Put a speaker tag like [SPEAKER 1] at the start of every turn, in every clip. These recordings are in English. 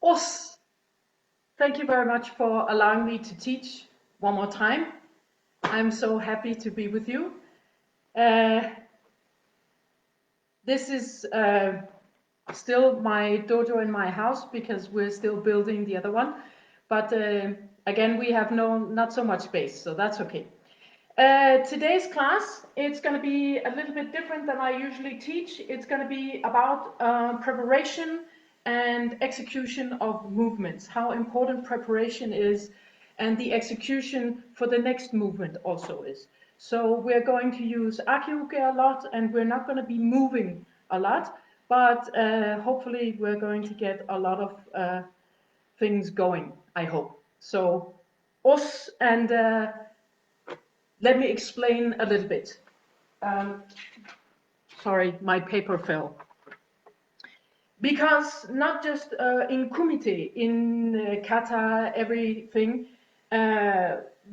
[SPEAKER 1] Os, thank you very much for allowing me to teach one more time. I'm so happy to be with you. This is still my dojo in my house because we're still building the other one. But again, we have not so much space, so that's okay. Today's class, it's going to be a little bit different than I usually teach. It's going to be about preparation and execution of movements, how important preparation is, and the execution for the next movement also is. So we're going to use Akiuke a lot, and we're not going to be moving a lot, but hopefully we're going to get a lot of things going, I hope. So, os, and let me explain a little bit. Sorry, my paper fell. Because not just in kumite, in kata, everything,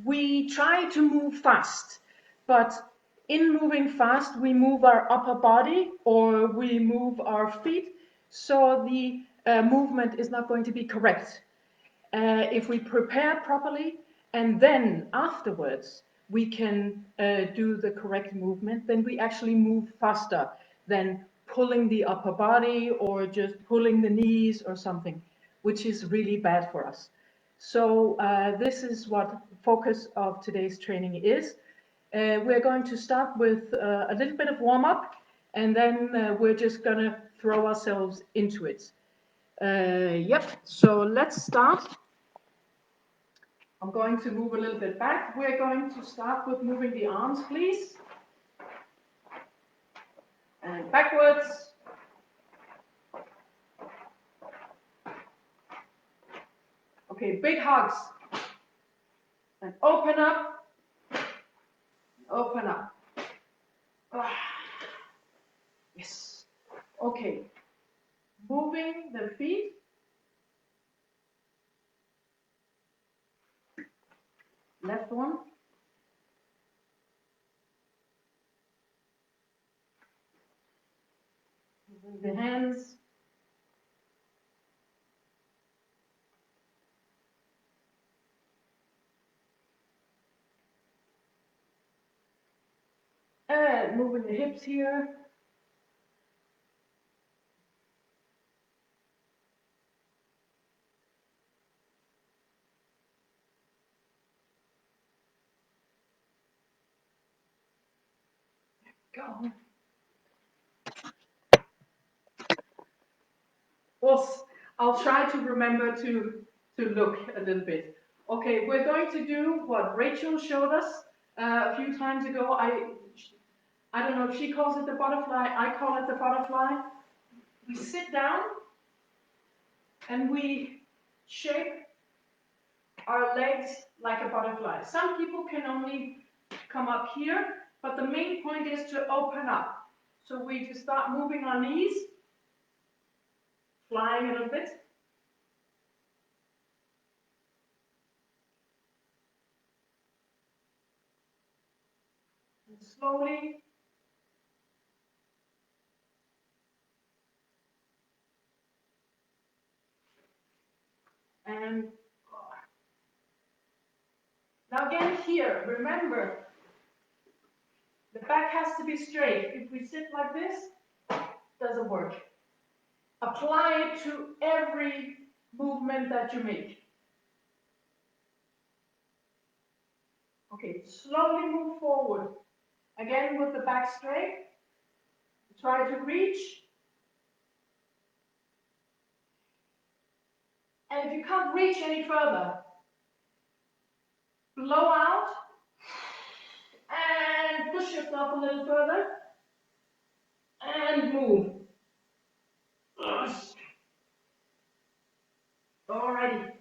[SPEAKER 1] we try to move fast, but in moving fast, we move our upper body or we move our feet, so the movement is not going to be correct. If we prepare properly and then afterwards we can do the correct movement, then we actually move faster than pulling the upper body or just pulling the knees or something, which is really bad for us. So this is what focus of today's training is. We're going to start with a little bit of warm-up, and then we're just going to throw ourselves into it. Yep, so let's start. I'm going to move a little bit back. We're going to start with moving the arms, please. And backwards. Okay, big hugs. And open up. Open up. Yes. Okay. Moving the feet. Left one. Moving the hands. And moving the hips here. Go. Well, I'll try to remember to look a little bit. Okay, we're going to do what Rachel showed us a few times ago. I don't know if she calls it the butterfly, I call it the butterfly. We sit down and we shape our legs like a butterfly. Some people can only come up here, but the main point is to open up. So we just start moving our knees, flying a little bit. And slowly and now again here, remember, the back has to be straight. If we sit like this, it doesn't work. Apply it to every movement that you make. Okay, slowly move forward. Again with the back straight. Try to reach. And if you can't reach any further, blow out and push yourself a little further and move. Alrighty.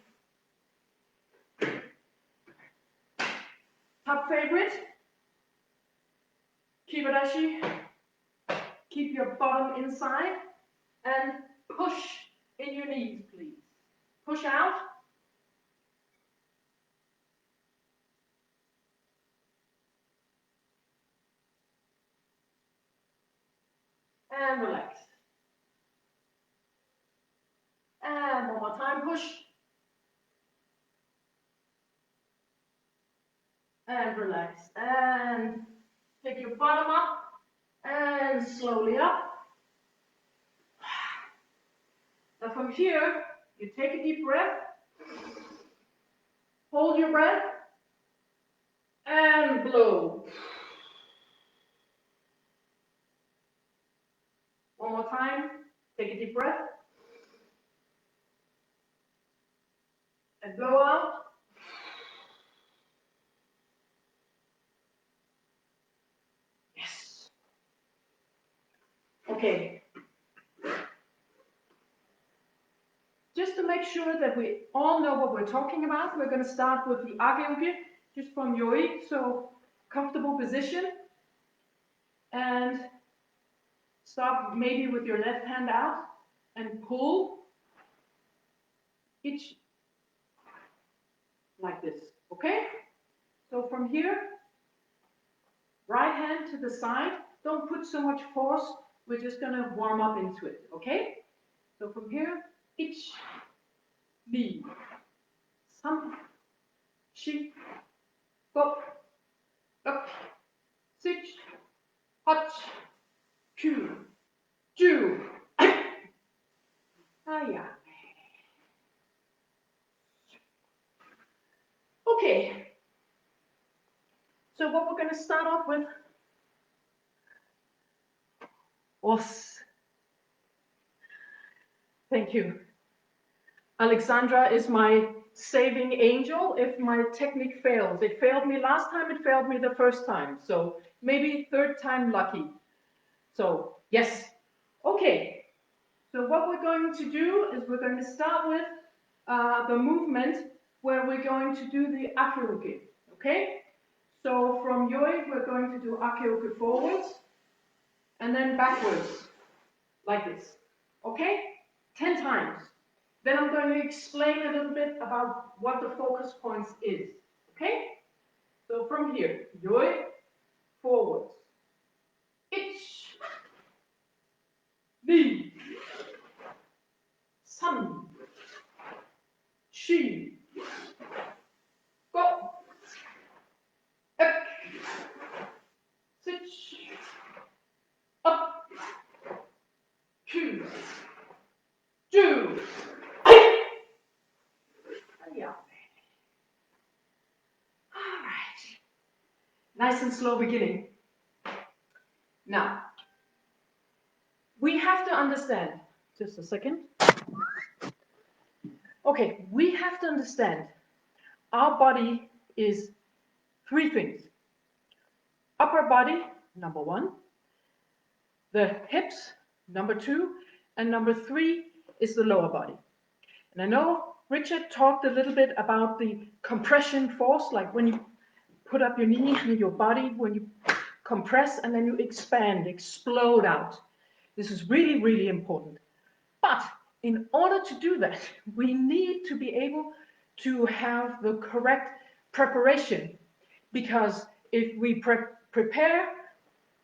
[SPEAKER 1] Top favorite, Kibarachi. Keep your bottom inside and push in your knees, please. Push out. And relax. And one more time, push. And relax. And pick your bottom up. And slowly up. Now from here, you take a deep breath. Hold your breath. And blow. One more time. Take a deep breath. And blow out. Yes. Okay. Just to make sure that we all know what we're talking about, we're going to start with the age-uke, just from Yuri. So, comfortable position. And start maybe with your left hand out and pull each like this. Okay? So from here, right hand to the side. Don't put so much force. We're just going to warm up into it. Okay? So from here, ich, ni, sam, shi, go, up, sich, hot, ku, ju, aya. Okay. So what we're going to start off with, os. Thank you. Alexandra is my saving angel if my technique fails. It failed me last time, it failed me the first time. So maybe third time lucky. So yes. Okay. So what we're going to do is we're going to start with the movement where we're going to do the age-uke. Okay? So from Yoi, we're going to do age-uke forwards and then backwards, like this. Okay? 10 times. Then I'm going to explain a little bit about what the focus points is. Okay? So from here, Yoi, forwards. Ich, ni, san, shi, go, ek, sich, up, ku, ju, yeah. All right. Nice and slow beginning. Now, we have to understand, just a second. Okay, we have to understand our body is three things. Upper body, number one. The hips, number two. And number three is the lower body. And I know Richard talked a little bit about the compression force, like when you put up your knee and your body, when you compress and then you expand, explode out. This is really, really important. But in order to do that, we need to be able to have the correct preparation. Because if we prepare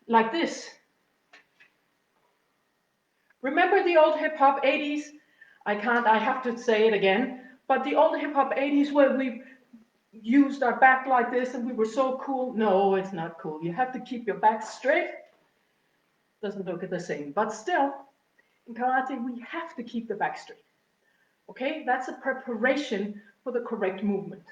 [SPEAKER 1] like this, remember the old hip hop 80s? I have to say it again, but the old hip hop 80s where we used our back like this and we were so cool. No, it's not cool. You have to keep your back straight. Doesn't look the same, but still, in karate, we have to keep the back straight. Okay, that's a preparation for the correct movement.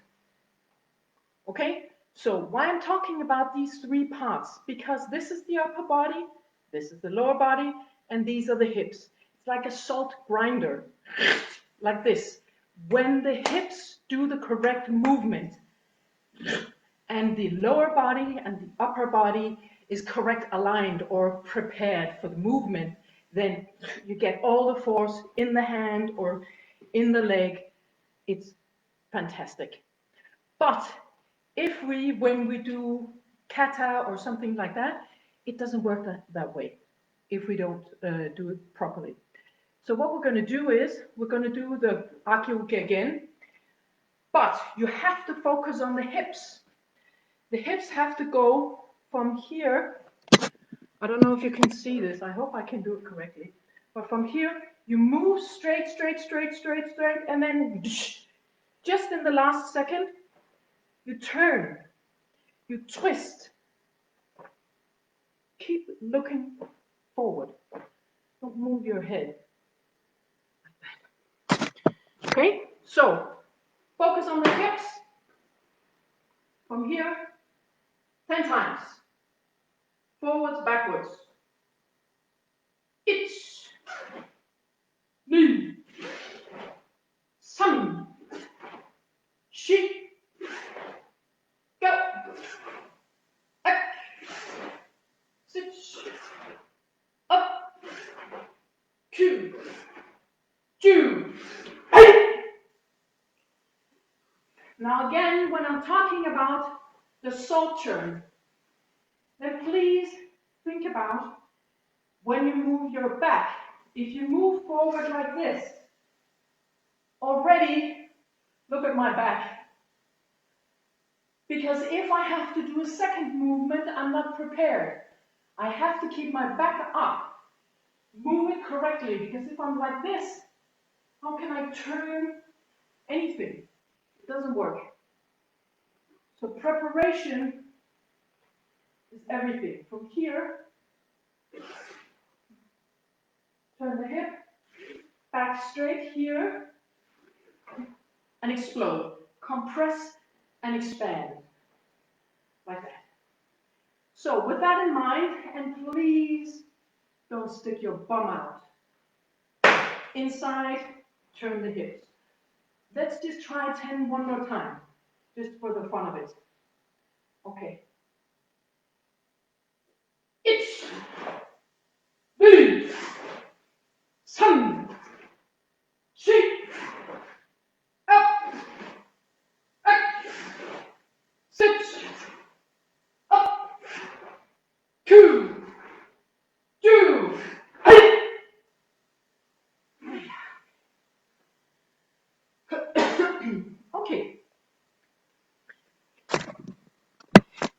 [SPEAKER 1] Okay, so why I'm talking about these three parts? Because this is the upper body, this is the lower body, and these are the hips. It's like a salt grinder, like this. When the hips do the correct movement, and the lower body and the upper body is correct aligned or prepared for the movement, then you get all the force in the hand or in the leg. It's fantastic. But if when we do kata or something like that, it doesn't work that way if we don't do it properly. So what we're going to do is we're going to do the age-uke again, but you have to focus on the hips. The hips have to go from here. I don't know if you can see this. I hope I can do it correctly. But from here, you move straight, and then just in the last second, you turn, you twist. Keep looking forward. Don't move your head like that. Okay, so focus on the hips. From here, 10 times. Forwards, backwards. Ich, ni, san, shi, go, ek, sich, up, ku, ju, hey. Now again, when I'm talking about the salt churn, then please think about when you move your back. If you move forward like this, already look at my back. Because if I have to do a second movement, I'm not prepared. I have to keep my back up, move it correctly, because if I'm like this, how can I turn anything? It doesn't work. So preparation is everything. From here, turn the hip, back straight here, and explode. Compress and expand, like that. So with that in mind, and please don't stick your bum out. Inside, turn the hips. Let's just try 10 one more time, just for the fun of it. Okay. Ich, ni, san, shi, up, ek, sit, up, ku, ju, hey. Okay.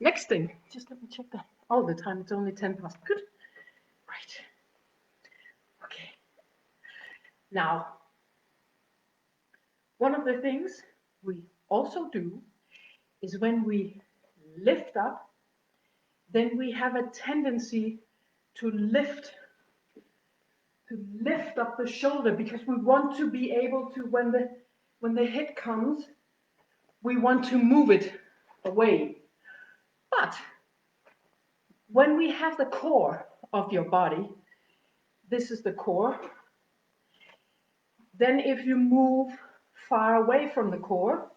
[SPEAKER 1] Next thing, just let me check that. All the time, it's only 10 past. Good. Right. Okay. Now, one of the things we also do is when we lift up, then we have a tendency to lift up the shoulder, because we want to be able to, when the hit comes, we want to move it away. But when we have the core of your body, this is the core, then if you move far away from the core,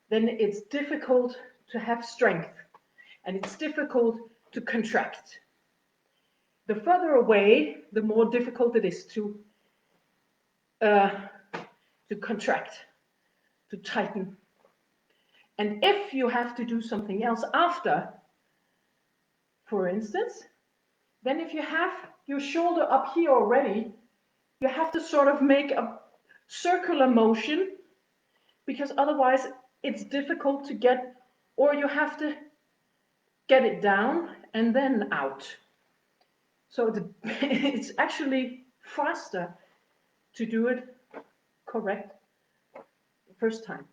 [SPEAKER 1] then it's difficult to have strength, and it's difficult to contract. The further away, the more difficult it is to contract, to tighten. And if you have to do something else after, for instance, then if you have your shoulder up here already, you have to sort of make a circular motion, because otherwise it's difficult to get, or you have to get it down and then out. So it's actually faster to do it correct the first time.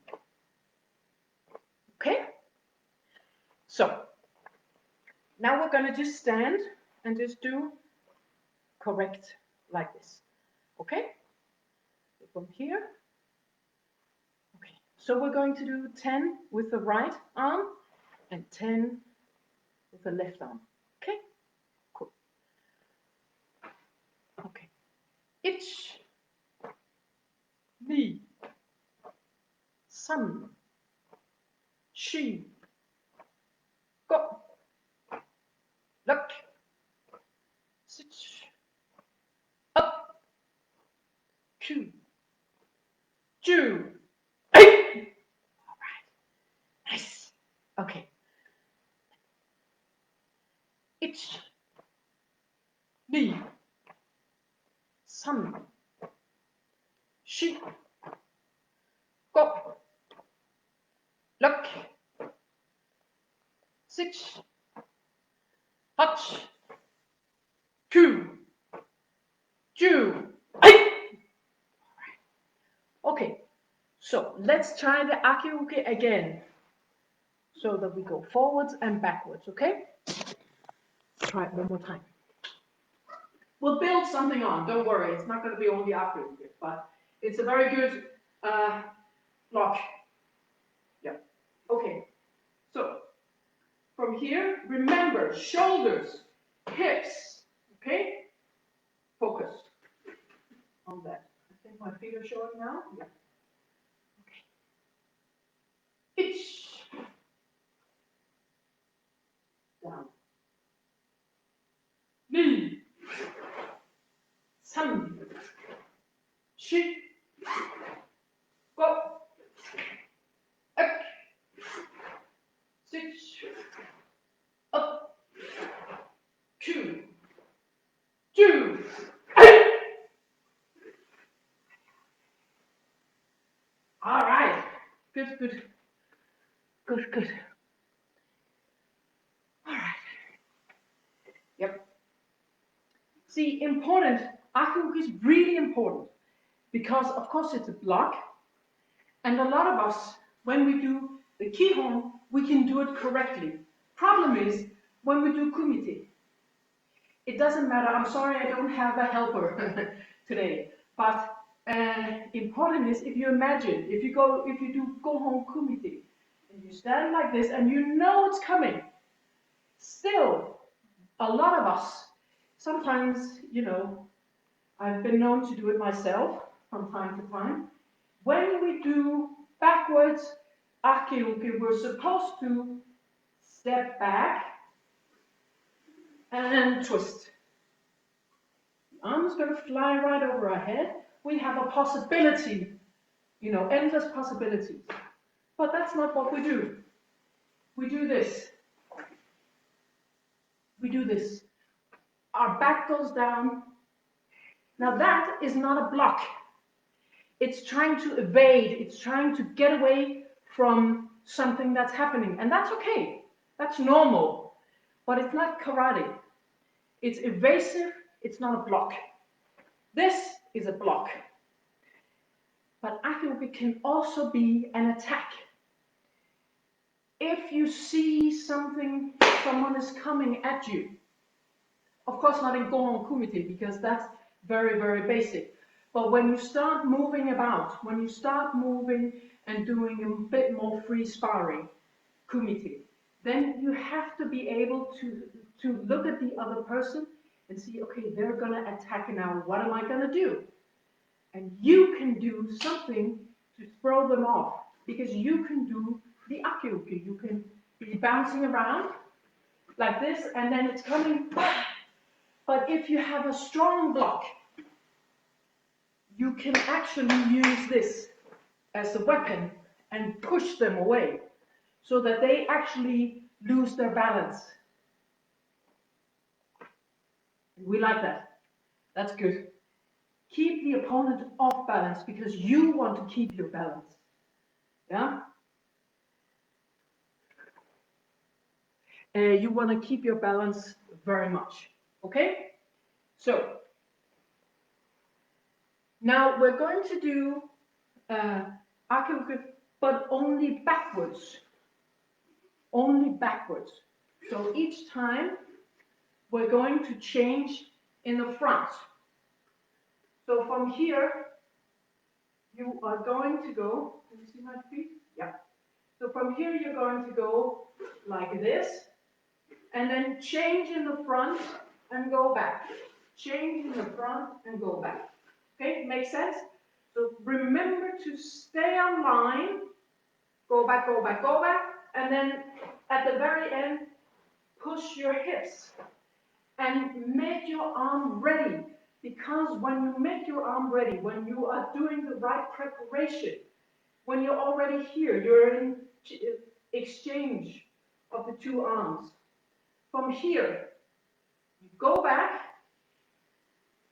[SPEAKER 1] Okay? So now we're going to just stand and just do correct like this. Okay? From here. Okay. So we're going to do 10 with the right arm and 10 with the left arm. Okay? Cool. Okay. Ich, ni, san, shi, go, look, sit, up, ku, ju, hey. All right. Nice. Okay. Ich, ni, san, shi, go, look, sit, hutch, ku, ju, So let's try the aki-uke again, so that we go forwards and backwards, okay? Try it one more time. We'll build something on, don't worry, it's not going to be only aki-uke, but it's a very good block. Yeah, okay. So, from here, remember, shoulders, hips, okay? Focus on that. I think my feet are showing now. Yeah. Okay. Itch. Down. Ni. San. Shi. Go. Up. Six. Up. Two. Two. All right. Good, good. Good, good. All right. Yep. See, important. Aki-uke is really important because, of course, it's a block. And a lot of us, when we do the kihon, we can do it correctly. Problem is, when we do kumite, it doesn't matter. I'm sorry I don't have a helper today. But important is, if you imagine, if you do gohon kumite, and you stand like this and you know it's coming, still, a lot of us, sometimes, I've been known to do it myself from time to time. When we do backwards aki-uke, we're supposed to step back and twist. The arm's going to fly right over our head. We have a possibility, endless possibilities. But that's not what we do. We do this. We do this. Our back goes down. Now that is not a block. It's trying to evade. It's trying to get away from something that's happening. And that's okay. That's normal. But it's not karate. It's evasive. It's not a block. This is a block. But aki-uke can also be an attack. If you see someone is coming at you, of course not in gohon kumite, because that's very, very basic. But when you start moving about, when you start moving and doing a bit more free sparring, kumite, then you have to be able to look at the other person and see, okay, they're going to attack now. What am I going to do? And you can do something to throw them off, because you can do the aki-uke. You can be bouncing around like this, and then it's coming back. But if you have a strong block, you can actually use this as a weapon and push them away so that they actually lose their balance. We like that. That's good. Keep the opponent off balance because you want to keep your balance. Yeah? You want to keep your balance very much. Okay? So, now we're going to do aki-uke, but only backwards. Only backwards. So each time we're going to change in the front. So from here, you are going to go, can you see my feet? Yeah. So from here, you're going to go like this, and then change in the front and go back. Change in the front and go back. Okay, makes sense? So remember to stay on line, go back, go back, go back, and then at the very end, push your hips and make your arm ready. Because when you make your arm ready, when you are doing the right preparation, when you're already here, you're in exchange of the two arms. From here, you go back,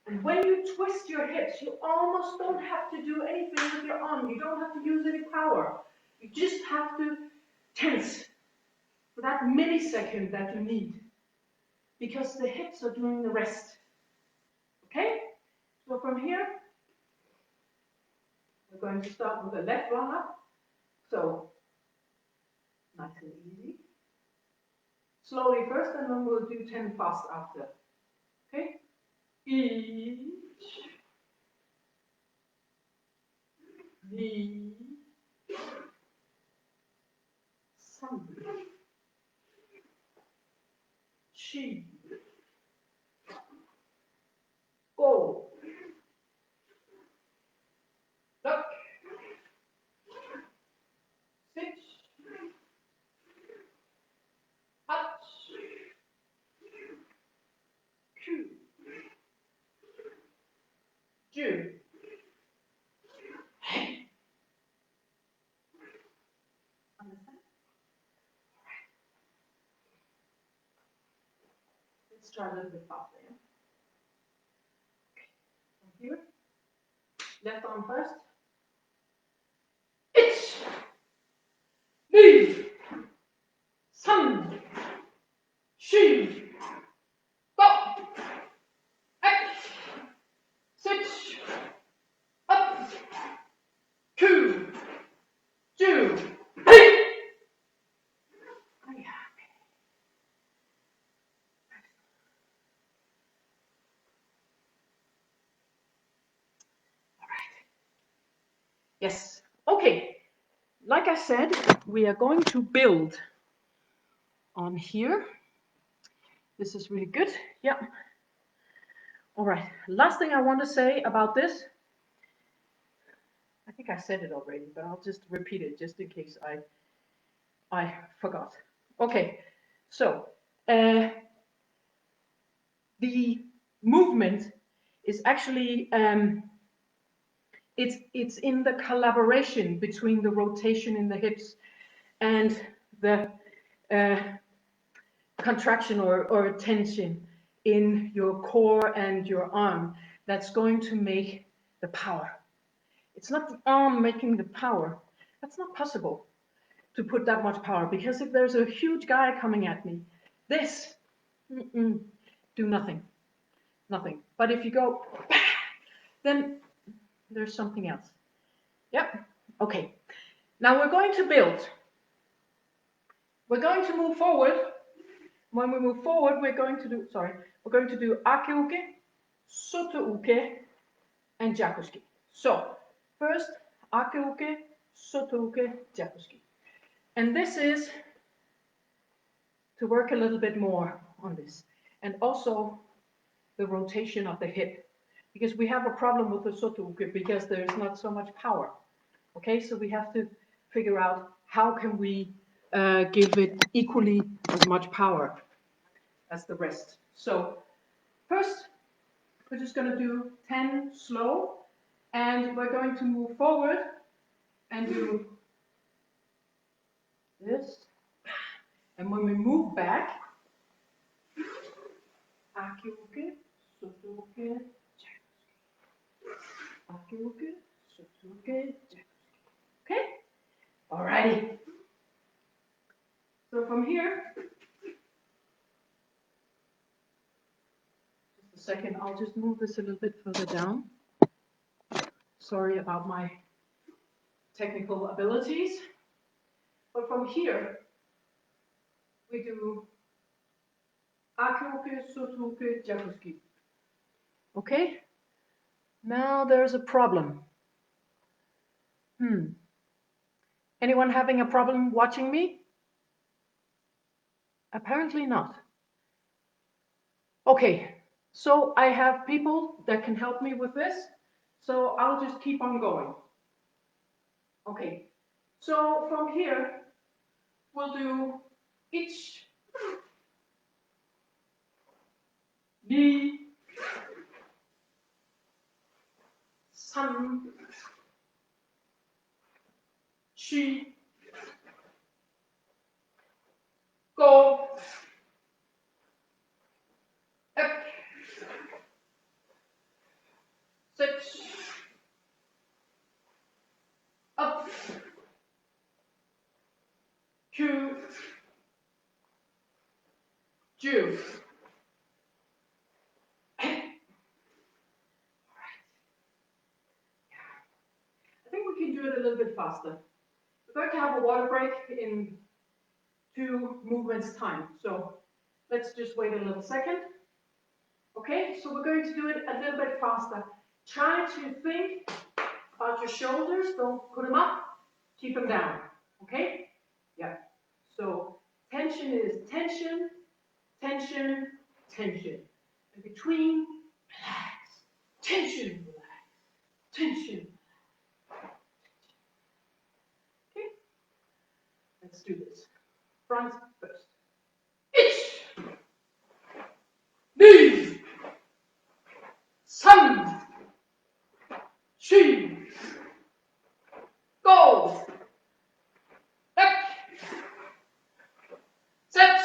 [SPEAKER 1] and when you twist your hips, you almost don't have to do anything with your arm. You don't have to use any power. You just have to tense for that millisecond that you need, because the hips are doing the rest. Okay? So from here, We're going to start with the left one up. So, nice and easy. Slowly first, and then we'll do 10 fast after. Okay? Each, the, some, she, go, duck, stitch, hutch, cue, Jew. Understand? Let's try a little bit faster. Yeah? From here, left arm first. Itch, leave, sun, she, go, X, switch, up, two, two, hey. Yes, okay. Like I said, we are going to build on here. This is really good. Yeah. All right. Last thing I want to say about this, I think I said it already, but I'll just repeat it just in case I forgot. Okay. So the movement is actually it's in the collaboration between the rotation in the hips and the contraction or tension in your core and your arm that's going to make the power. It's not the arm making the power. That's not possible to put that much power, because if there's a huge guy coming at me, this do nothing. But if you go, then there's something else. Yep. Okay. Now we're going to build. We're going to move forward. When we move forward, we're going to do akeuke, sotouke, and jakuski. So first, akeuke, sotouke, jakuski. And this is to work a little bit more on this. And also the rotation of the hip. Because we have a problem with the sotouke because there's not so much power. Okay, so we have to figure out how can we give it equally as much power as the rest. So first, we're just going to do 10 slow, and we're going to move forward and do this. And when we move back, akeuke, sotouke, akeuke, sotouke, okay? Alrighty. So from here, just a second, I'll just move this a little bit further down. Sorry about my technical abilities. But from here, we do akeuke, sotouke, jakuski. Okay? Now there's a problem. Anyone having a problem watching me? Apparently not. Okay, so I have people that can help me with this, so I'll just keep on going. Okay, so from here, we'll do each, ni, san, shi, go, ek, sit, up, Q, Ju. I think bit faster. We're going to have a water break in 2 movements time. So let's just wait a little second. Okay, so we're going to do it a little bit faster. Try to think about your shoulders. Don't put them up. Keep them down. Okay? Yeah. So tension is tension, tension, tension. In between, relax. Tension, relax. Tension. Okay? Let's do this. Front first. Ich. Knees. Sun. She. Go. Back. Set.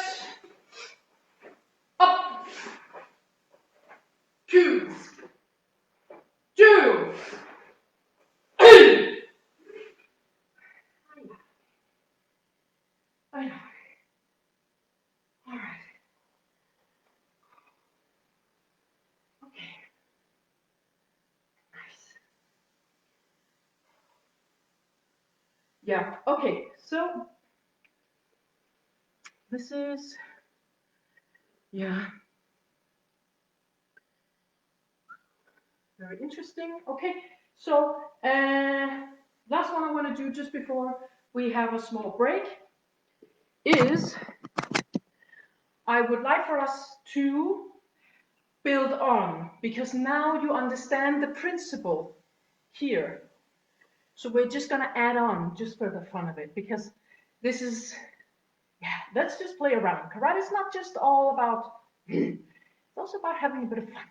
[SPEAKER 1] Up. Two. Two. I know. All right. Okay. Nice. Yeah. Okay. So this is, yeah, very interesting. Okay. So last one I want to do just before we have a small break is I would like for us to build on, because now you understand the principle here. So we're just going to add on just for the fun of it, because this is, yeah, let's just play around. Karate is not just all about, it's also about having a bit of fun,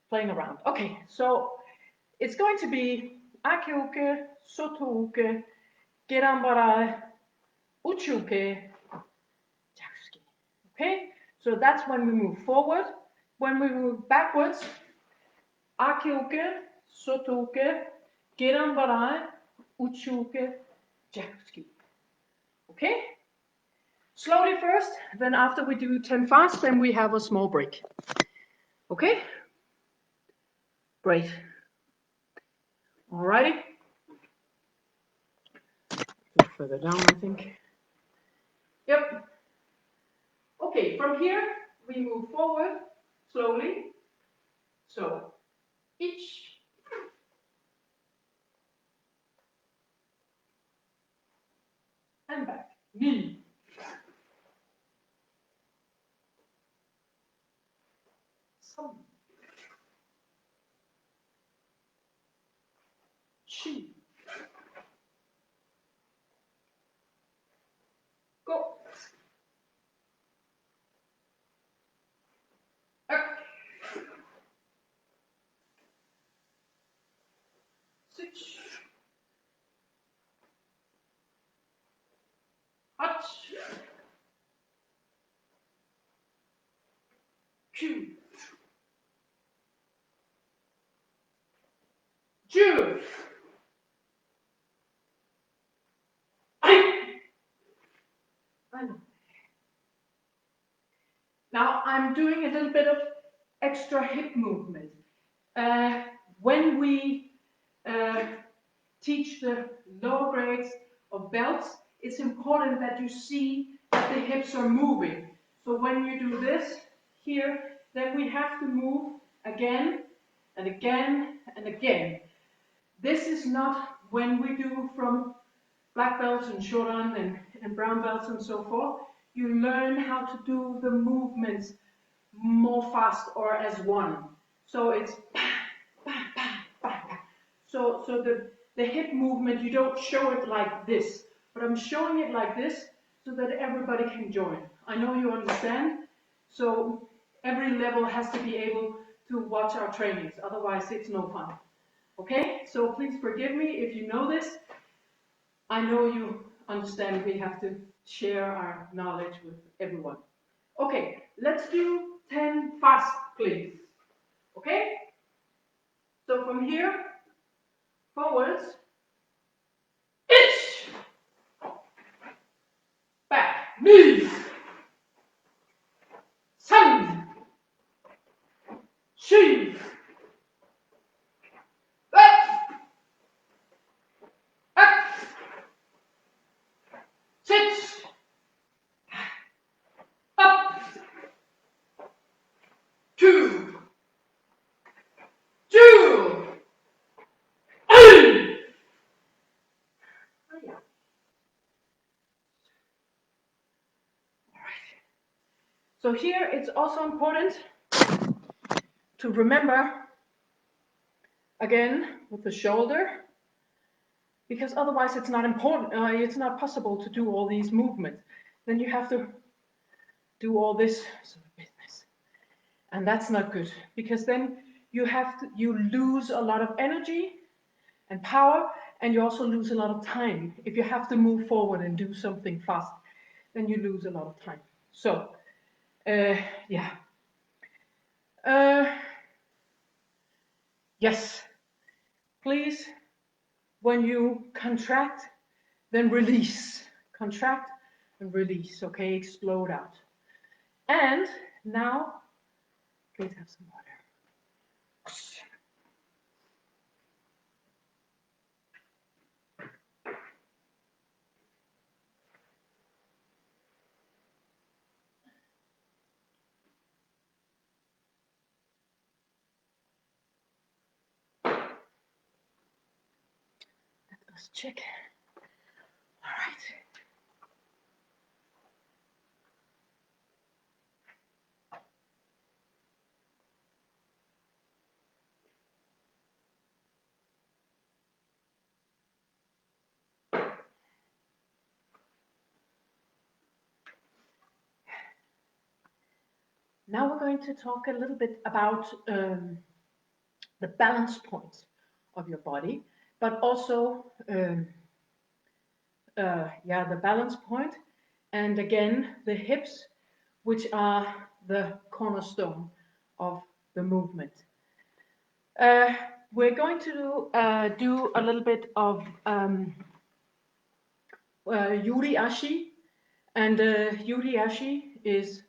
[SPEAKER 1] playing around. Okay, so it's going to be Akiuke, Sotuuke, Gerambara, Uchuke, Jakusuke. Okay, so that's when we move forward. When we move backwards, Akiuke, Sotuuke, Gerambara, Uchuke, Jakusuke. Okay? Slowly first, then after we do 10 fast, then we have a small break. Okay? Great. Alrighty. A bit further down, I think. Yep. Okay, from here, we move forward slowly. So, each. And back. Knee. Some. Chi. Go. Up. Switch. Hutch. Q. Ju. I know. Now I'm doing a little bit of extra hip movement. When we teach the lower grades of belts, it's important that you see that the hips are moving. So when you do this here, then we have to move again and again and again. This is not when we do from black belts and shodan and brown belts and so forth. You learn how to do the movements more fast or as one. So it's so the hip movement, you don't show it like this, but I'm showing it like this so that everybody can join. I know you understand, so every level has to be able to watch our trainings, otherwise it's no fun. Okay, so please forgive me if you know this. I know you understand we have to share our knowledge with everyone. Okay, let's do 10 fast, please. Okay? So from here, forwards, itch, back, knees, sun, she, up, up, So here it's also important to remember, again, with the shoulder, because otherwise it's not important, it's not possible to do all these movements. Then you have to do all this sort of business. And that's not good, because then you lose a lot of energy and power, and you also lose a lot of time. If you have to move forward and do something fast, then you lose a lot of time. So, yeah. Yes, please, when you contract, then release. Contract and release, okay? Explode out. And now, please have some water. Let us check. All right. Now we're going to talk a little bit about the balance point of your body, but also, the balance point, and again, the hips, which are the cornerstone of the movement. We're going to do a little bit of Yuri Ashi, and Yuri Ashi is,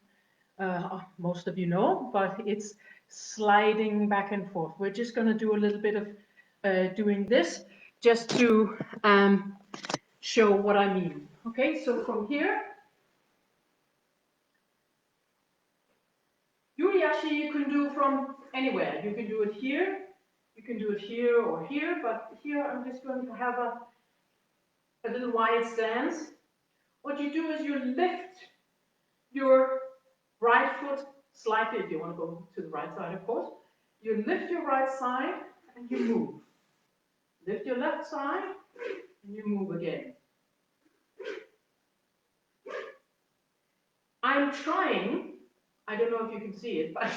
[SPEAKER 1] most of you know, but it's sliding back and forth. We're just going to do a little bit of doing this just to show what I mean. Okay, so from here, Yuri Ashi you can do from anywhere. You can do it here, you can do it here or here, but here I'm just going to have a little wide stance. What you do is you lift your right foot slightly, if you want to go to the right side, of course. You lift your right side and you move. Lift your left side and you move again. I'm trying, I don't know if you can see it, but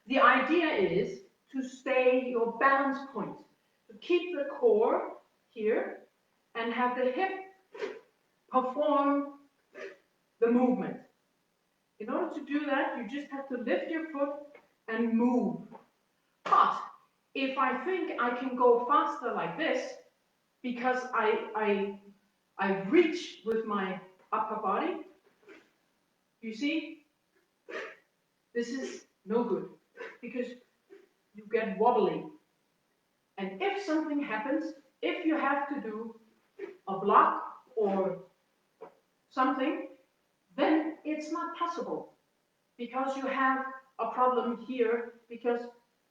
[SPEAKER 1] the idea is to stay your balance point, to keep the core here and have the hip perform the movement. In order to do that, you just have to lift your foot and move. But if I think I can go faster like this, because I reach with my upper body, you see, this is no good, because you get wobbly. And if something happens, if you have to do a block or something, then it's not possible, because you have a problem here, because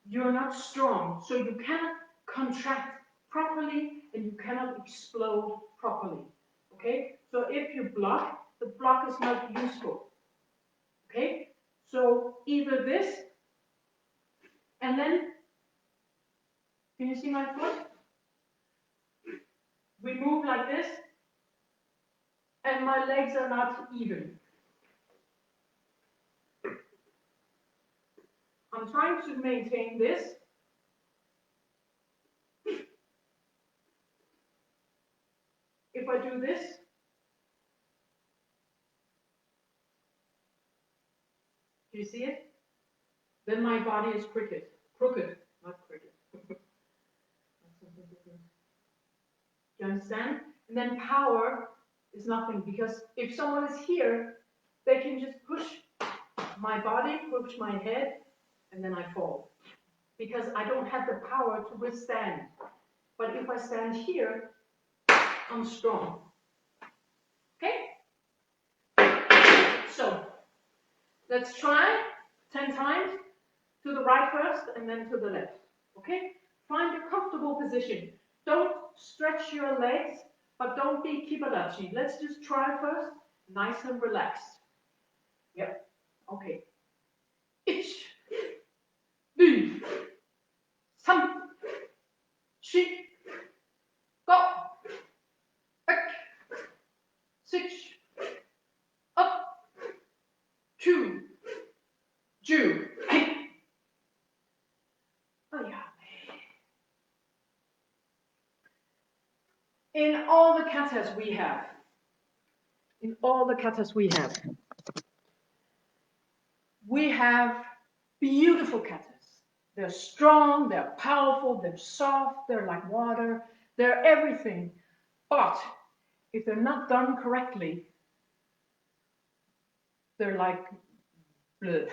[SPEAKER 1] you're not strong. So you cannot contract properly and you cannot explode properly. Okay? So if you block, the block is not useful. Okay? So either this, and then, can you see my foot? We move like this, and my legs are not even. I'm trying to maintain this. If I do this, do you see it? Then my body is crooked, not cricket. That's something different. Do you understand? And then power is nothing, because if someone is here, they can just push my body, push my head, and then I fall. Because I don't have the power to withstand. But if I stand here, I'm strong. Okay? So, let's try 10 times. To the right first, and then to the left. Okay? Find a comfortable position. Don't stretch your legs, but don't be Kibarachi. Let's just try first, nice and relaxed. Yep. Okay. Ich, du, sam, shi, go, back, sich, up, two, Jew. Oh, yeah. In all the katas we have, we have beautiful katas. They're strong, they're powerful, they're soft, they're like water, they're everything. But if they're not done correctly, they're like bleh.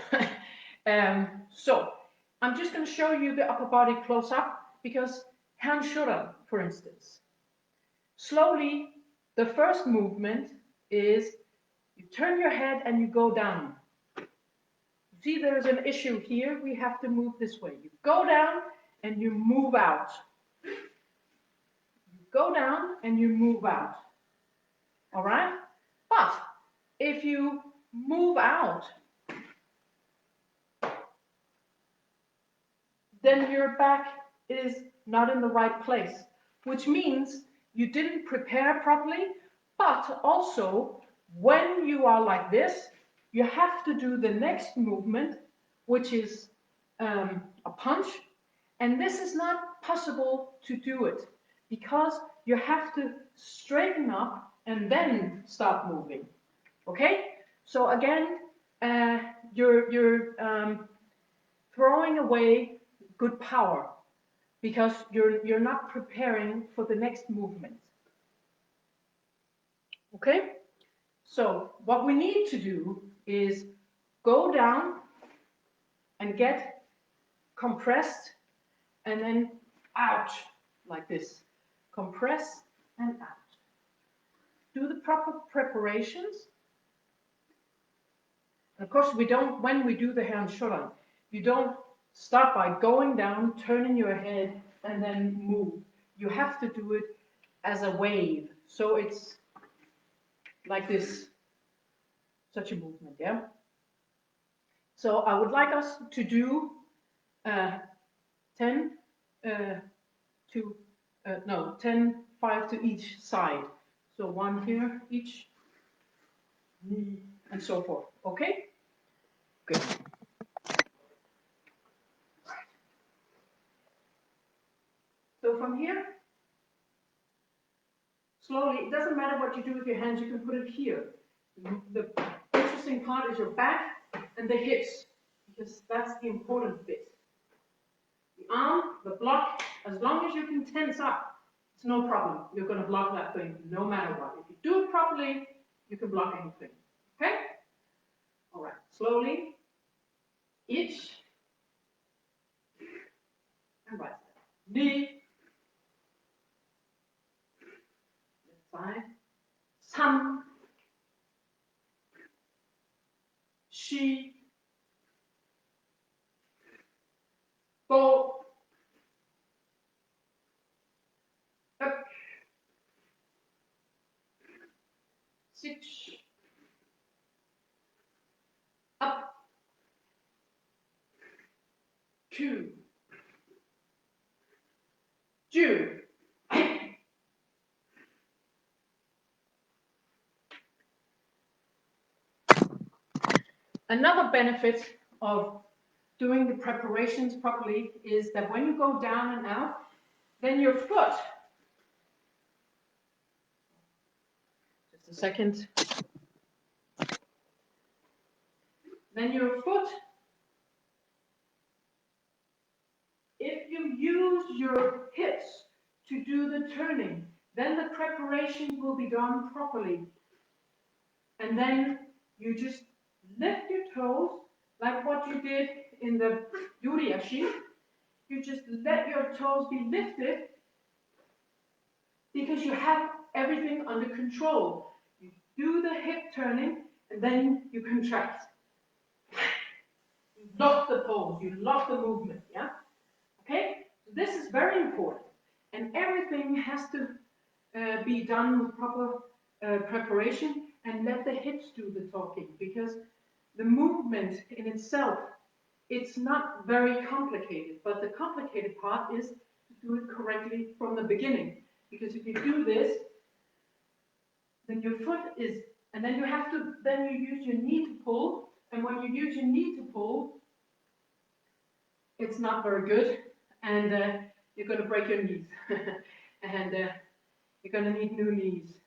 [SPEAKER 1] So I'm just going to show you the upper body close up because hand shura, for instance. Slowly, the first movement is you turn your head and you go down. See, there's an issue here. We have to move this way. You go down and you move out. You go down and you move out. All right? But if you move out, then your back is not in the right place, which means you didn't prepare properly, but also when you are like this, you have to do the next movement, which is a punch, and this is not possible to do it because you have to straighten up and then start moving. Okay? So again, you're throwing away good power because you're not preparing for the next movement. Okay? So what we need to do is go down and get compressed and then out like this. Compress and out. Do the proper preparations. And of course, when we do the hand shoran, you don't start by going down, turning your head, and then move. You have to do it as a wave. So it's like this, such a movement, yeah? So I would like us to do 10, 5 to each side. So 1 here, each, knee, and so forth, okay? Good. So from here, slowly, it doesn't matter what you do with your hands, you can put it here. The interesting part is your back and the hips, because that's the important bit. The arm, the block, as long as you can tense up, it's no problem. You're going to block that thing no matter what. If you do it properly, you can block anything. Okay? All right, slowly. Ich. And right side. Ni. Left side. Sam. She. Go. Up. Sit. Up. 2. 10. Another benefit of doing the preparations properly is that when you go down and out, then your foot, just a second, then your foot, if you use your hips to do the turning, then the preparation will be done properly. And then you just lift your toes, like what you did in the Yuri Ashi. You just let your toes be lifted because you have everything under control. You do the hip turning and then you contract. You lock the pose, you lock the movement, yeah? Okay? So this is very important. And everything has to be done with proper preparation and let the hips do the talking because the movement in itself, it's not very complicated, but the complicated part is to do it correctly from the beginning. Because if you do this, then your foot is, and then you have to, then you use your knee to pull, and when you use your knee to pull, it's not very good, and you're going to break your knees, and you're going to need new knees.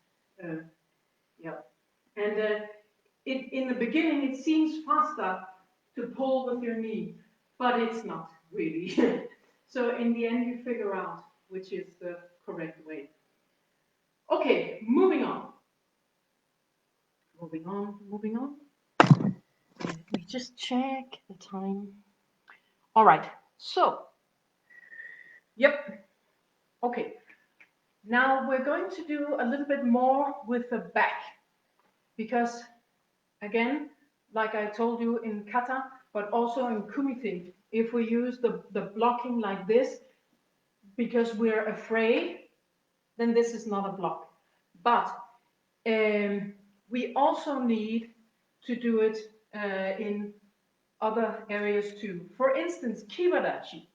[SPEAKER 1] Yeah, and in the beginning it seems faster to pull with your knee, but it's not really. So in the end you figure out which is the correct way. Okay, moving on. Moving on. Let me just check the time. All right, so, yep, okay. Now we're going to do a little bit more with the back, because again, like I told you in kata, but also in kumite, if we use the blocking like this, because we're afraid, then this is not a block. But we also need to do it in other areas too. For instance, Kibarachi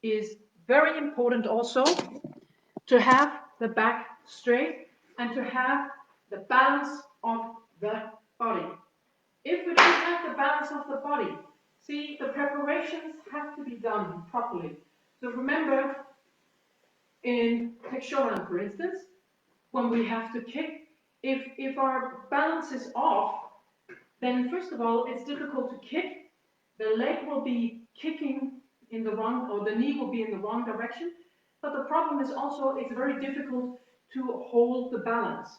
[SPEAKER 1] is very important also to have the back straight and to have the balance of the body. If we don't have the balance of the body, see, the preparations have to be done properly. So remember, in Tekshoran, for instance, when we have to kick, if our balance is off, then first of all, it's difficult to kick. The leg will be kicking in the wrong, or the knee will be in the wrong direction. But the problem is also, it's very difficult to hold the balance.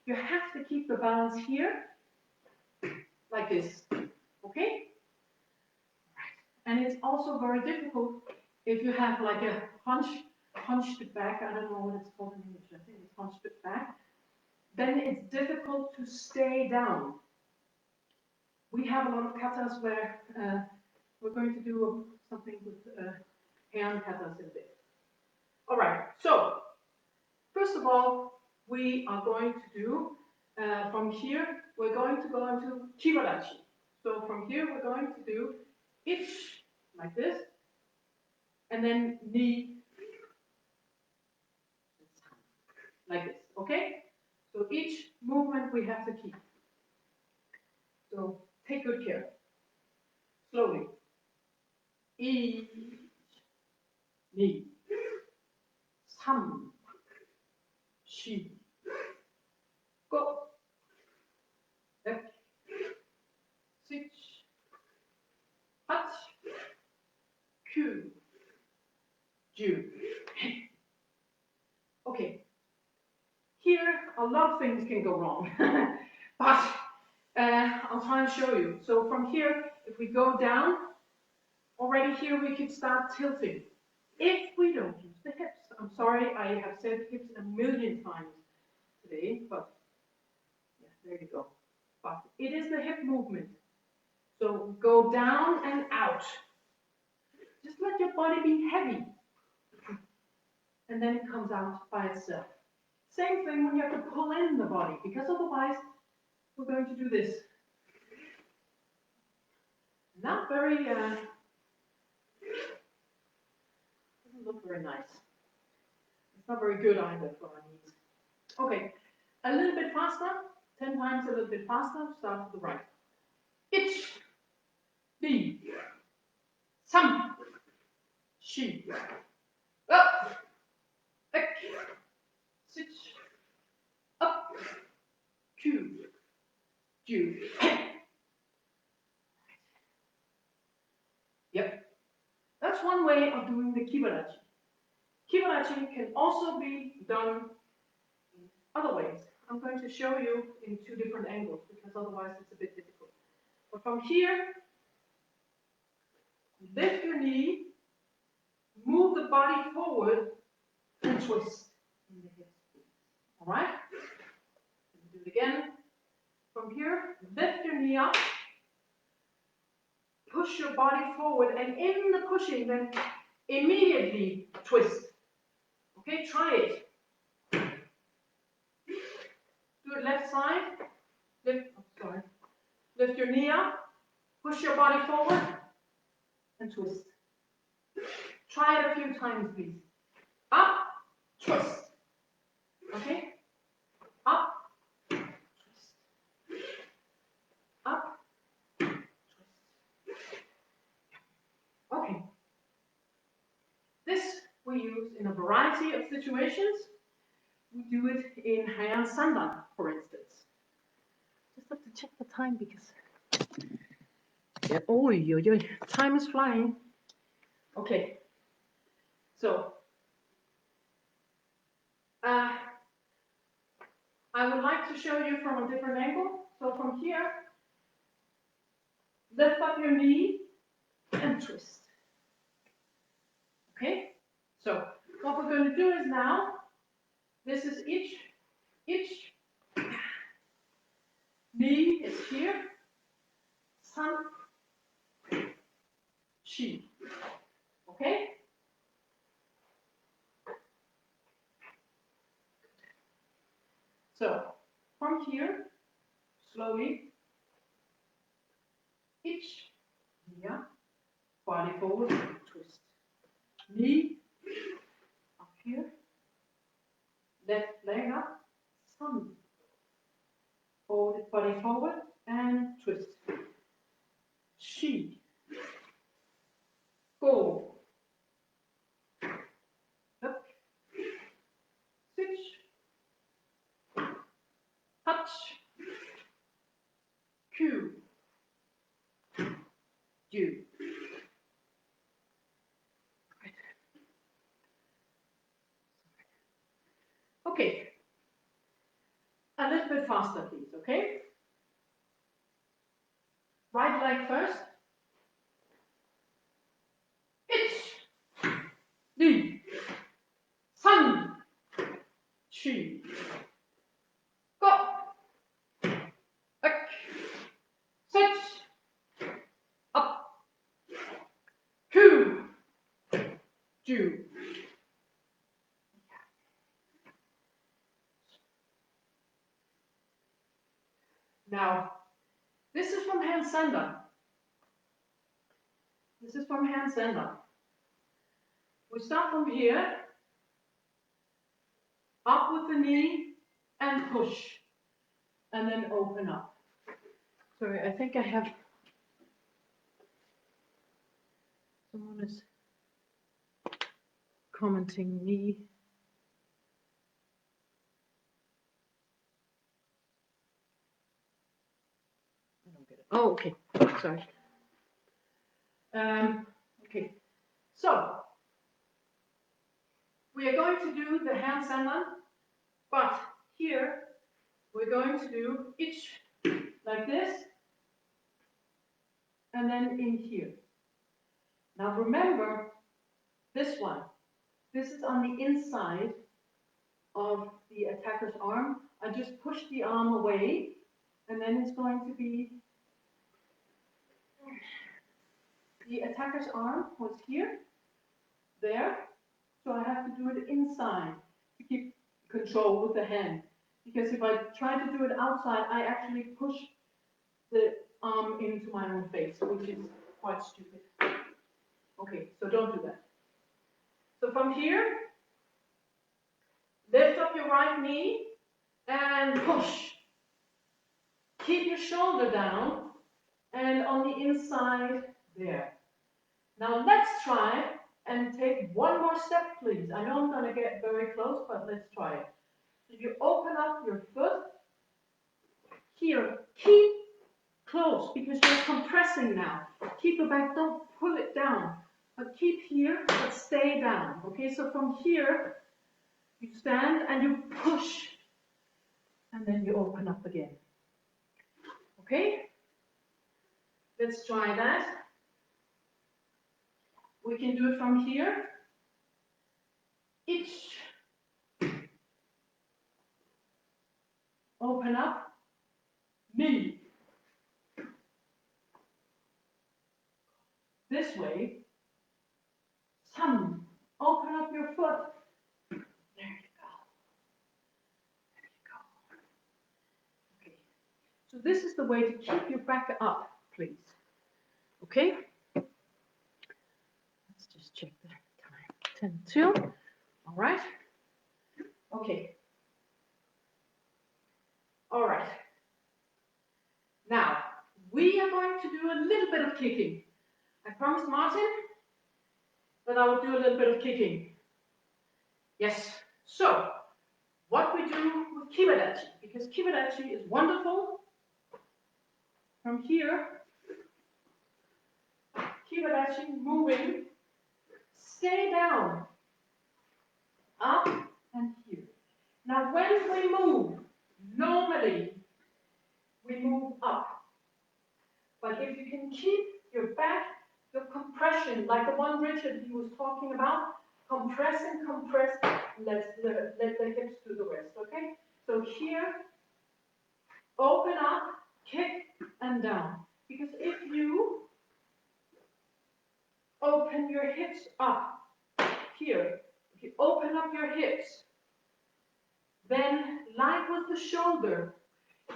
[SPEAKER 1] You have to keep the balance here, like this, okay? And it's also very difficult if you have like a hunched back, I don't know what it's called in English, I think it's hunched back, then it's difficult to stay down. We have a lot of katas where we're going to do something with hand katas in a bit. All right, so first of all, we are going to do, from here, we're going to go into Kibarachi. So from here, we're going to do ich, like this, and then knee, like this, okay? So each movement we have to keep. So take good care. Slowly. Ich, knee, sam, shi, go, ek, sich, hat, ku, ju. Okay. Here, a lot of things can go wrong, but I'll try and show you. So from here, if we go down, already here we could start tilting. If we don't use the hips, I'm sorry, I have said hips a million times today, but yeah, there you go. But it is the hip movement. So go down and out. Just let your body be heavy. And then it comes out by itself. Same thing when you have to pull in the body, because otherwise we're going to do this. Not very, doesn't look very nice. It's not very good either for our knees. Okay, a little bit faster, 10 times a little bit faster, start to the right. Ich, bi, sam, shi, up, ek, sich, up, ku, ju. Yep, that's one way of doing the Kibarachi. Kibarachi can also be done in other ways. I'm going to show you in 2 different angles, because otherwise it's a bit difficult. But from here, lift your knee, move the body forward, and twist in the hips. All right? Do it again. From here, lift your knee up, push your body forward, and in the pushing, then immediately twist. Okay, try it. Do it left side. Lift your knee up, Push your body forward and twist. Try it a few times, please. Up, twist. Okay? Up, twist. Up, twist. Okay. This we use in a variety of situations. We do it in Hayan Sandan, for instance. Just have to check the time because time is flying. Okay. So I would like to show you from a different angle. So from here, lift up your knee and twist. Okay? So what we're going to do is now, this is each knee is here, San, Chi. Okay? So from here, slowly, each, yeah, body forward, twist. Knee up here, left leg up, San. Forward, body forward, and twist. Chi. Go. Up. Switch. Touch. Q. Do. Okay. A little bit faster, please, okay? Right leg first. Ich. Di. San. Chi. Go. Back. Switch. Up. Q. Do. Now, this is from hand sender. This is from hand sender. We start from here, up with the knee, and push, and then open up. Sorry, I think I have, someone is commenting me. I don't get it. Oh, okay, sorry. Okay, so we are going to do the hand sandal, but here we're going to do each like this, and then in here. Now remember, this one, this is on the inside of the attacker's arm. I just push the arm away, and then it's going to be, the attacker's arm was here, there, so I have to do it inside to keep control with the hand. Because if I try to do it outside, I actually push the arm into my own face, which is quite stupid. Okay, so don't do that. So from here, lift up your right knee and push. Keep your shoulder down and on the inside there. Now let's try and take one more step, please. I know I'm going to get very close, but let's try it. So you open up your foot. Here, keep close because you're compressing now. Keep it back, don't pull it down. But keep here, but stay down. Okay, so from here, you stand and you push. And then you open up again. Okay? Let's try that. We can do it from here. Each. Open up. Knee. This way. Thumb. Open up your foot. There you go. There you go. Okay. So this is the way to keep your back up, please. Okay? Let's just check the time. 10:02. All right. Okay. All right. Now, we are going to do a little bit of kicking. I promised Martin that I would do a little bit of kicking. Yes. So, what we do with Kibarachi, because Kibarachi is wonderful. From here, Kibarachi moving, stay down, up and here. Now when we move, normally we move up. But if you can keep your back, the compression, like the one Richard he was talking about, compress and compress, let the hips do the rest, okay? So here, open up, kick and down. Because if you open your hips up, here, if you open up your hips, then like with the shoulder,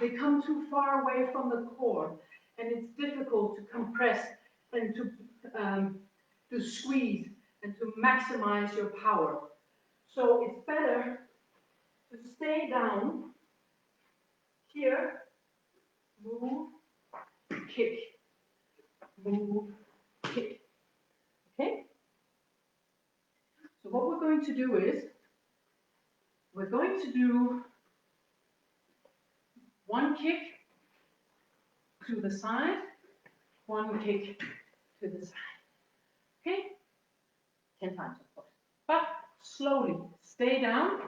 [SPEAKER 1] they come too far away from the core, and it's difficult to compress and to squeeze and to maximize your power. So it's better to stay down here, move, kick, move, kick. Okay? So what we're going to do is, we're going to do one kick to the side, one kick to the side. Okay? 10 times, of course. But slowly, stay down.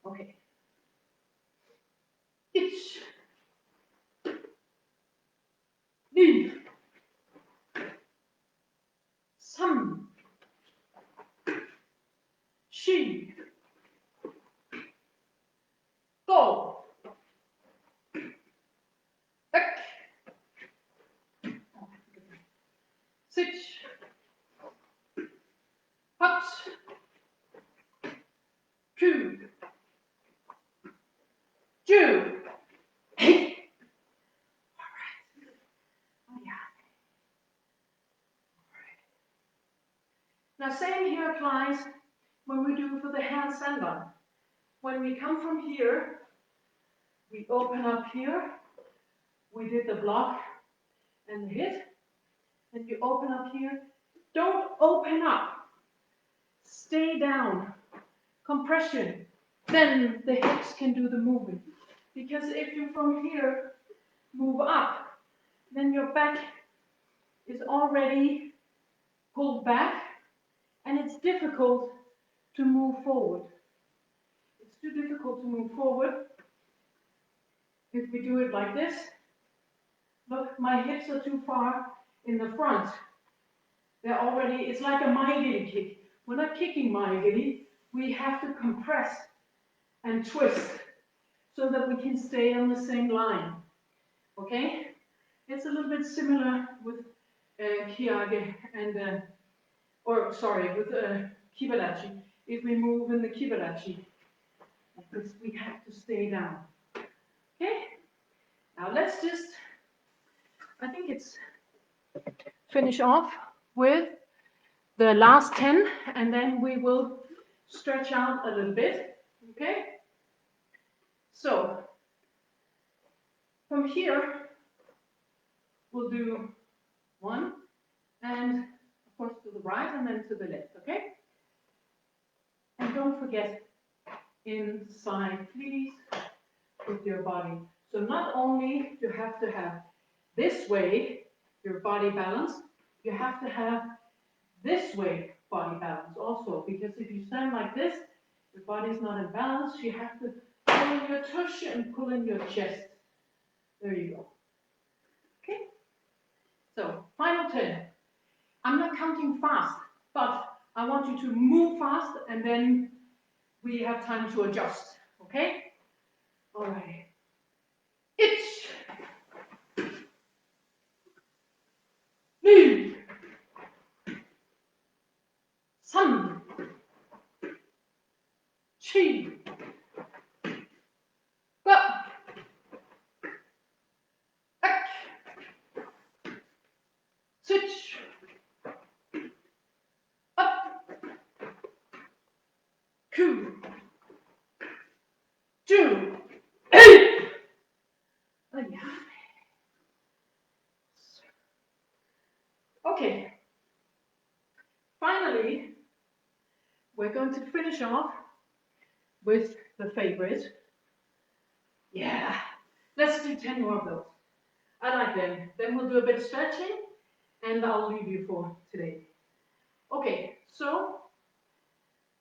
[SPEAKER 1] Okay. Ich. Ni. Sam. She. Go. Ek. Sit. Hut. Two. Two. Hey. All right. Oh, yeah. All right. Now, same here applies when we do for the hand stand-on. When we come from here, we open up here. We did the block and the hit. And you open up here. Don't open up. Stay down. Compression. Then the hips can do the moving. Because if you from here move up, then your back is already pulled back and it's difficult to move forward. It's too difficult to move forward if we do it like this. Look, my hips are too far in the front. They're already, it's like a maigiri kick. We're not kicking maigiri, we have to compress and twist so that we can stay on the same line. Okay? It's a little bit similar with Kiage and, with Kibarachi. If we move in the Kibarachi, like this, we have to stay down. Okay? Now let's just, I think it's finish off with the last 10, and then we will stretch out a little bit. Okay? So, from here, we'll do one, and of course to the right and then to the left, okay? And don't forget, inside, please, with your body. So not only do you have to have this way, your body balance, you have to have this way body balance also, because if you stand like this, your body's not in balance, you have to pull in your tush and pull in your chest. There you go. Okay? So, final 10. I'm not counting fast, but I want you to move fast and then we have time to adjust. Okay? All right. Ich. Ni. San. Chi. Ga. Ek. Two. Two. Oh, yeah. Okay. Finally, we're going to finish off with the favorite. Yeah. Let's do 10 more of those. I like them. Then we'll do a bit of stretching and I'll leave you for today. Okay, so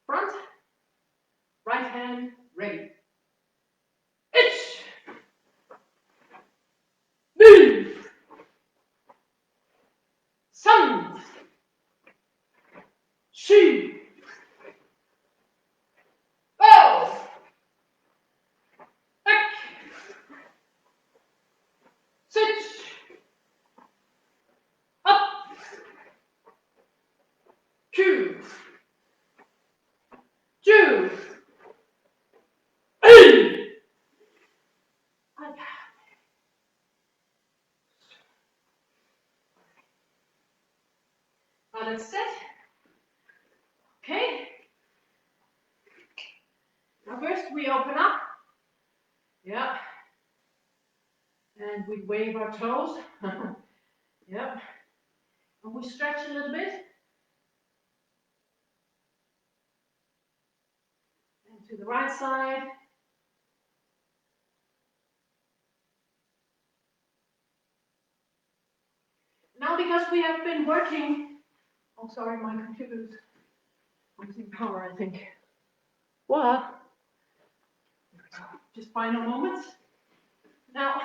[SPEAKER 1] front, right hand, ready. Ich, move, sun, she, oh, back, sit, up, two, two, now let's sit. Okay. Now first we open up. Yeah. And we wave our toes. Yep. And we stretch a little bit. And to the right side. Now because we have been working, oh sorry, my computer's losing power, I think. What? Just final moments. Now,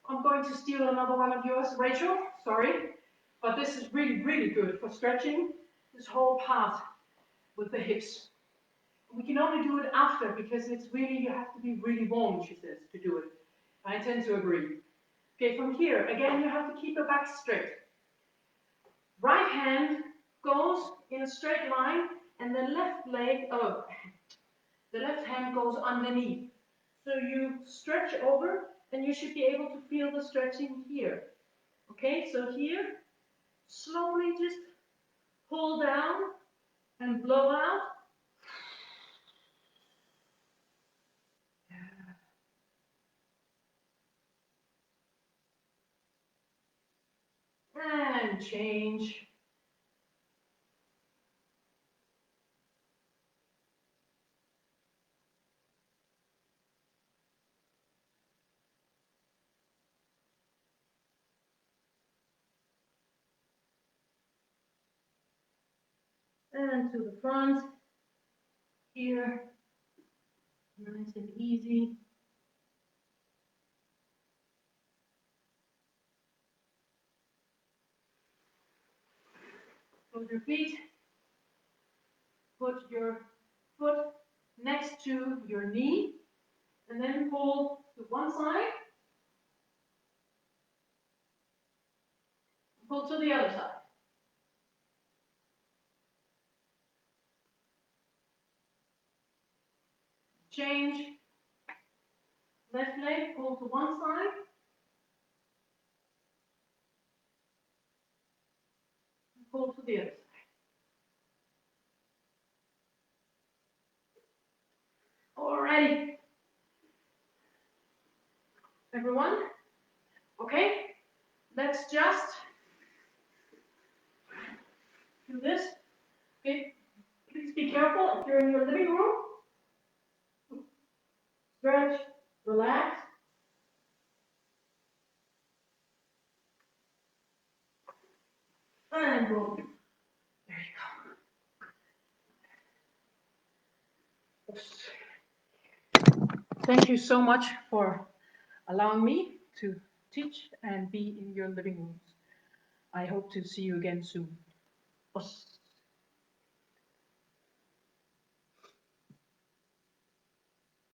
[SPEAKER 1] I'm going to steal another one of yours, Rachel, sorry. But this is really, really good for stretching this whole part with the hips. We can only do it after because it's really, you have to be really warm, she says, to do it. I tend to agree. Okay, from here, again, you have to keep your back straight. Right hand goes in a straight line and the left leg, the left hand goes underneath. So you stretch over and you should be able to feel the stretching here. Okay, so here, slowly just pull down and blow out. And change. And to the front. Here, nice and easy. Hold your feet. Put your foot next to your knee. And then pull to one side. Pull to the other side. Change. Left leg, pull to one side. Pull to the other side. Alrighty. Everyone? Okay? Let's just do this. Okay? Please be careful if you're in your living room. Stretch, relax. And roll. There you go. Thank you so much for allowing me to teach and be in your living rooms. I hope to see you again soon.